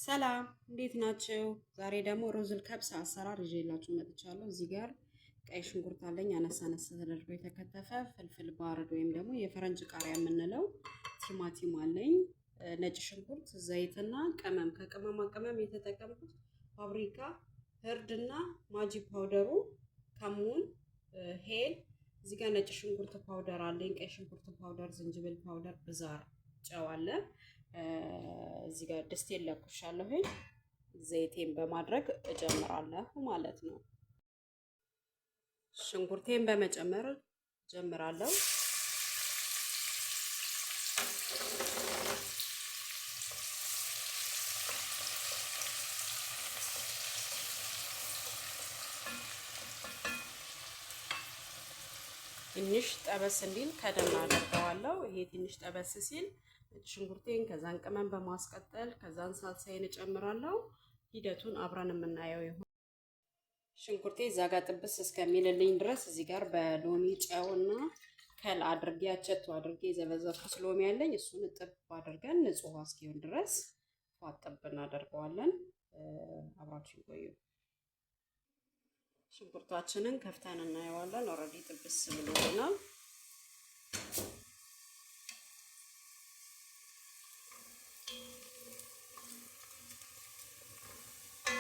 ሰላም እንዴት ናችሁ? ዛሬ ደግሞ ሩዝል ከብስ አሰራር ይዤላችሁ መጥቻለሁ። እዚህ ጋር ቀይ ሽንኩርት አለኝ አነሳ አነሳ ተደርጎ የተከተፈ፣ ፍልፍል ባርድ ወይም ደግሞ የፈረንጅ ቃሪያ የምንለው ቲማቲም አለኝ፣ ነጭ ሽንኩርት፣ ዘይትና ቅመም። ከቅመማ ቅመም የተጠቀምኩት ፋብሪካ፣ እርድና ማጂ ፓውደሩ፣ ከሙን፣ ሄል። እዚህ ጋር ነጭ ሽንኩርት ፓውደር አለኝ፣ ቀይ ሽንኩርት ፓውደር፣ ዝንጅብል ፓውደር፣ ብዛር፣ ጨው አለ። እዚህ ጋር ድስቴን ለኩሻለሁ። ዘይቴን በማድረግ እጀምራለሁ ማለት ነው። ሽንኩርቴን በመጨመር ጀምራለሁ። ትንሽ ጠበስ እንዲል ከደን አደርገዋለሁ። ይሄ ትንሽ ጠበስ ሲል ሽንኩርቴን ከዛን ቅመም በማስቀጠል ከዛን ሳልሳዬን እጨምራለሁ። ሂደቱን አብረን የምናየው ይሁን። ሽንኩርቴ እዛ ጋር ጥብስ እስከሚልልኝ ድረስ እዚህ ጋር በሎሚ ጨውና ከል አድርጌ አቸቶ አድርጌ የዘበዘብኩት ሎሚ ያለኝ እሱን ጥብ አድርገን ንጹህ ውሃ እስኪሆን ድረስ ፏጥብ እናደርገዋለን። አብራችሁ ይቆዩ። ሽንኩርታችንን ከፍተን እናየዋለን። ኦልሬዲ ጥብስ ብሎናል።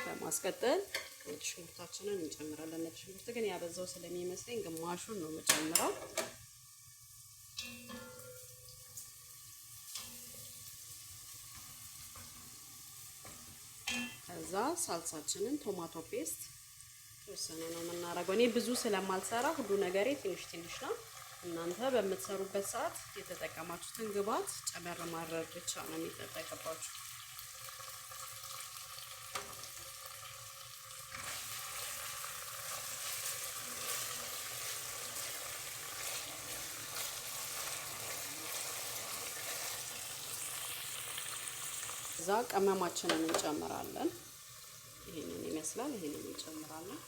በማስቀጠል ነጭ ሽንኩርታችንን እንጨምራለን። ነጭ ሽንኩርት ግን ያበዛው ስለሚመስለኝ ግማሹን ነው የምጨምረው። ከዛ ሳልሳችንን ቶማቶ ፔስት ተወሰነ ነው የምናደርገው። እኔ ብዙ ስለማልሰራ ሁሉ ነገሬ ትንሽ ትንሽ ነው። እናንተ በምትሰሩበት ሰዓት የተጠቀማችሁትን ግብአት ጨመር ማድረግ ብቻ ነው የሚጠበቅባችሁ። እዛ ቅመማችንን እንጨምራለን። ይሄንን ይመስላል። ይሄንን እንጨምራለን።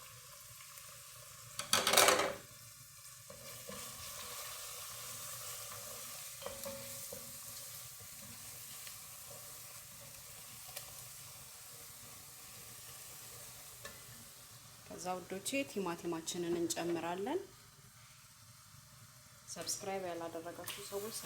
ከዛ ውዶቼ ቲማቲማችንን እንጨምራለን። ሰብስክራይብ ያላደረጋችሁ ሰዎች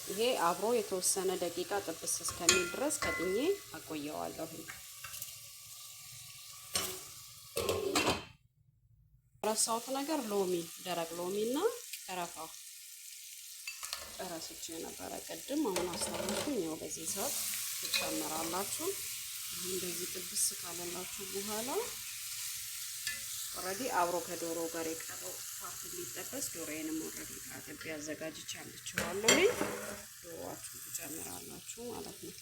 ይሄ አብሮ የተወሰነ ደቂቃ ጥብስ እስከሚል ድረስ ከጥኜ አቆየዋለሁ። ረሳሁት ነገር ሎሚ፣ ደረቅ ሎሚና ቀረፋ ረስቼ ነበረ ቅድም። አሁን አስተውልኩኝ። ያው በዚህ ሰዓት ትጨምራላችሁ። እንደዚህ ጥብስ ካለላችሁ በኋላ ኦልሬዲ አብሮ ከዶሮ ጋር የቀረው ፓርት ሊጠበስ ዶሮዬንም ኦልሬዲ አጥቤ አዘጋጅቼ አልችዋለሁ። ዶሮዋችሁን ትጨምራላችሁ ማለት ነው።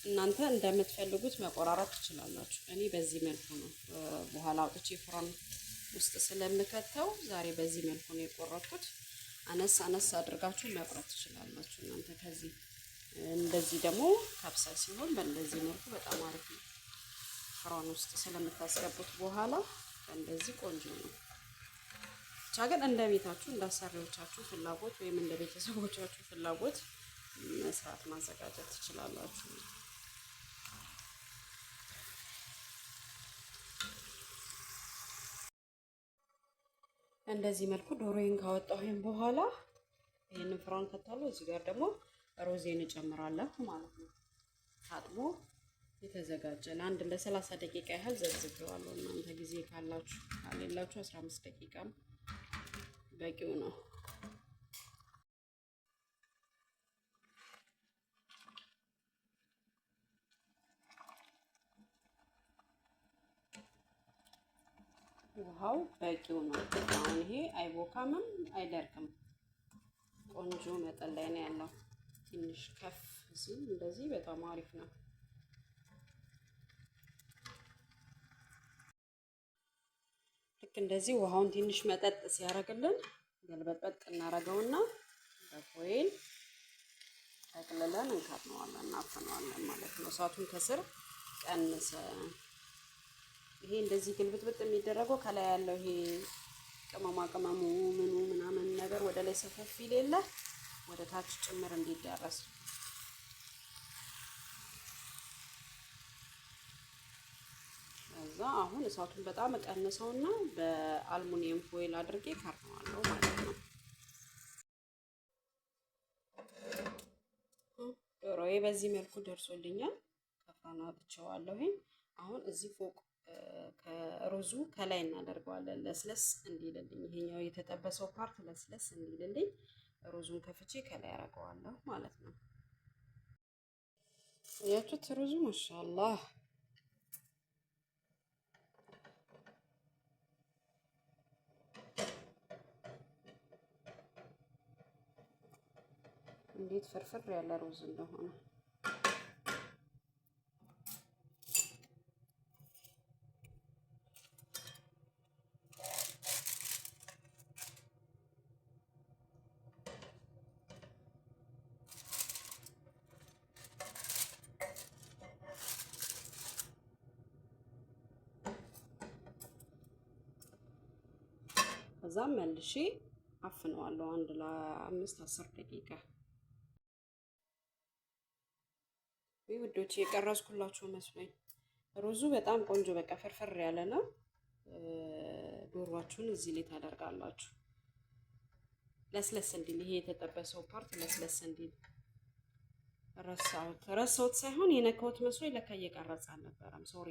እናንተ እንደምትፈልጉት መቆራረጥ ትችላላችሁ። እኔ በዚህ መልኩ ነው በኋላ አውጥቼ ፍራን ውስጥ ስለምከተው ዛሬ በዚህ መልኩ ነው የቆረጥኩት። አነስ አነስ አድርጋችሁ መቁረጥ ትችላላችሁ እናንተ። ከዚህ እንደዚህ ደግሞ ከብሳ ሲሆን በእንደዚህ መልኩ በጣም አሪፍ ነው። ፍራን ውስጥ ስለምታስገቡት በኋላ እንደዚህ ቆንጆ ነው። ብቻ ግን እንደ ቤታችሁ እንደ አሰሪዎቻችሁ ፍላጎት ወይም እንደ ቤተሰቦቻችሁ ፍላጎት መስራት ማዘጋጀት ትችላላችሁ። እንደዚህ መልኩ ዶሮዬን ካወጣሁኝ በኋላ ይሄንን ፍራን ከታለው እዚህ ጋር ደግሞ ሮዜን እጨምራለሁ ማለት ነው። ታጥቦ የተዘጋጀ ለአንድ ለ30 ደቂቃ ያህል ዘዝግዋለሁ። እናንተ ጊዜ ካላችሁ ካሌላችሁ 15 ደቂቃም በቂው ነው። ውሃው በቂው ነው። አሁን ይሄ አይቦካምም አይደርቅም። ቆንጆ መጠን ላይ ነው ያለው። ትንሽ ከፍ ሲል እንደዚህ በጣም አሪፍ ነው። ልክ እንደዚህ ውሃውን ትንሽ መጠጥ ሲያደርግልን ገልበጥበጥ እናደርገውና በፎይል ጠቅልለን እንከድነዋለን፣ እናፍነዋለን ማለት ነው። እሳቱን ከስር ቀንሰ ይሄ እንደዚህ ግልብጥብጥ የሚደረገው ከላይ ያለው ይሄ ቅመማ ቅመሙ ምኑ ምናምን ነገር ወደ ላይ ሰፈፍ ይሌለ ወደ ታች ጭምር እንዲዳረስ። ከዛ አሁን እሳቱን በጣም እቀንሰውና በአልሙኒየም ፎይል አድርጌ ከርነዋለሁ ማለት ነው። ዶሮዬ በዚህ መልኩ ደርሶልኛል። ከፍራና አውጥቼዋለሁ። አሁን እዚህ ፎቅ ከሩዙ ከላይ እናደርገዋለን ለስለስ እንዲልልኝ። ይሄኛው የተጠበሰው ፓርት ለስለስ እንዲልልኝ ሩዙን ከፍቼ ከላይ አደርገዋለሁ ማለት ነው። ያችሁት ሩዙ ማሻአላህ እንዴት ፍርፍር ያለ ሩዝ እንደሆነ ከዛም መልሼ አፍነዋለሁ አንድ ለ5-10 ደቂቃ። ውዶች የቀረጽኩላችሁ መስሎኝ። ሩዙ በጣም ቆንጆ በቃ ፍርፍር ያለ ነው። ዶሯችሁን እዚህ ላይ ታደርጋላችሁ ለስለስ እንዲል። ይሄ የተጠበሰው ፓርት ለስለስ እንዲል። ረሳሁት ሳይሆን የነካሁት መስሎኝ ለካ እየቀረጸ አልነበረም። ሶሪ